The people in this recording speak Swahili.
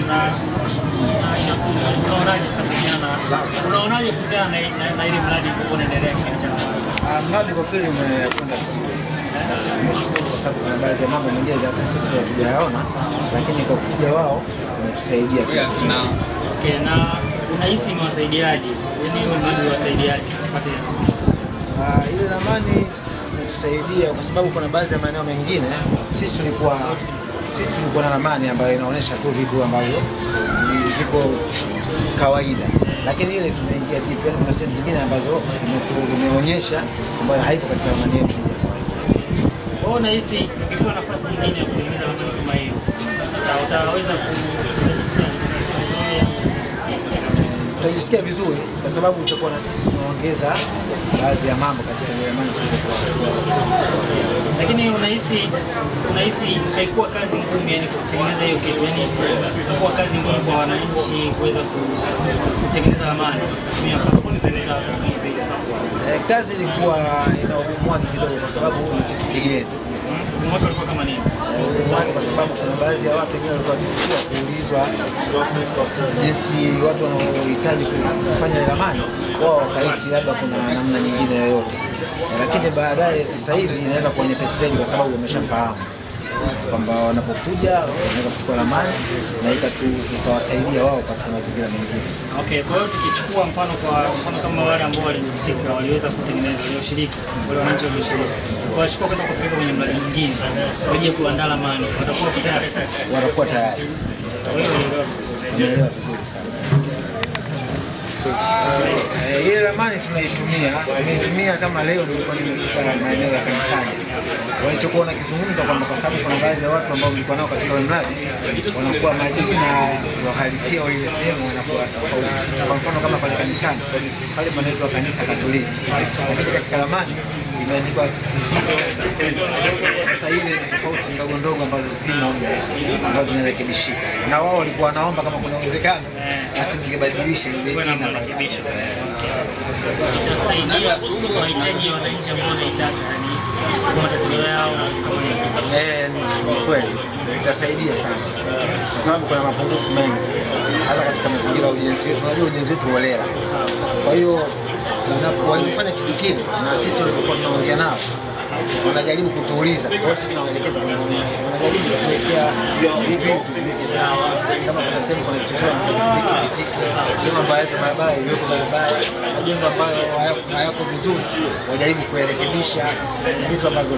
unaonaje unaonaje kuhusiana na ile mradi unaendelea kichana? Mradi kwa kweli umekwenda vizuri. Na sisi tunashukuru kwa sababu kuna baadhi ya mambo mengine hata sisi hatujayaona, lakini kwa kuja wao wametusaidia. Okay, na unahisi mwasaidiaje? Yaani hiyo mradi wasaidiaje kupata ile ramani imetusaidia kwa sababu kuna baadhi ya maeneo mengine sisi tulikuwa na ramani ambayo inaonyesha tu vitu ambavyo viko kawaida, lakini ile tumeingia deep, yani kuna sehemu zingine ambazo imeonyesha ambayo haiko katika ramani yetu ya kawaida. Wewe unahisi ukipewa nafasi nyingine ya kutengeneza ramani kama hiyo utaweza tutajisikia vizuri kwa sababu tutakuwa na sisi tunaongeza baadhi ya mambo katika ramani tuliokuwa. Lakini unahisi haikuwa kazi ngumu yani kutengeneza hiyo kitu, yani haikuwa kazi ngumu kwa wananchi kuweza kutengeneza ramani kutumia passport kutengeneza kazi ilikuwa ina ugumu wake kidogo kwa sababu ni kitu kigeni. Ugumu ulikuwa kama nini? Kwa sababu kuna baadhi ya watu wengine walikuwa wakisikia kuulizwa jinsi watu wanaohitaji kufanya ramani wao wakahisi labda kuna namna nyingine yoyote, lakini baadaye sasa hivi inaweza kuwa nyepesi zaidi kwa sababu wameshafahamu kwamba wanapokuja wanaweza kuchukua ramani na ikawasaidia wao katika mazingira mengine. Okay, kwa hiyo tukichukua mfano kama wale ambao walihusika waliweza kutengeneza walioshiriki, wale wananchi walioshiriki, wachukua kwenda kupeleka kwenye mradi mwingine waje kuandaa ramani, watakuwa tayari. Watakuwa tayari. Naelewa vizuri sana. Ile ramani tunaitumia kama leo nilikuwa nimepita maeneo ya kanisani. Walichokuwa nakizungumza kwamba kwa sababu kuna baadhi ya watu ambao nilikuwa nao katika mradi wanakuwa majina ya uhalisia wa ile sehemu wanakuwa tofauti. Kwa mfano kama pale kanisani, pale panaitwa kanisa Katoliki. Lakini katika ramani imeandikwa Kizito Center. Sasa ile ni tofauti ndogo ambazo zimo ambazo zinarekebishika. Na wao walikuwa wanaomba kama kuna uwezekano basi ningebadilisha ile jina. Itasaidia mahitaji ya wananchi ambao wanahitaji kwa matatizo yao kama kweli itasaidia sana kwa sababu kuna mapungufu mengi hasa katika mazingira ya ujenzi wetu. Unajua ujenzi wetu holela, kwa hiyo wanapofanya kitu kile na sisi tulipokuwa tunaongea nao wanajaribu kutuuliza, kwa hiyo tunawaelekeza wanajaribu kuwekea vitu tuviweke sawa. Kama kuna sehemu kuna kitu sema ambayo barabara iweko barabara, majengo ambayo hayako vizuri wajaribu kuyarekebisha vitu ambazo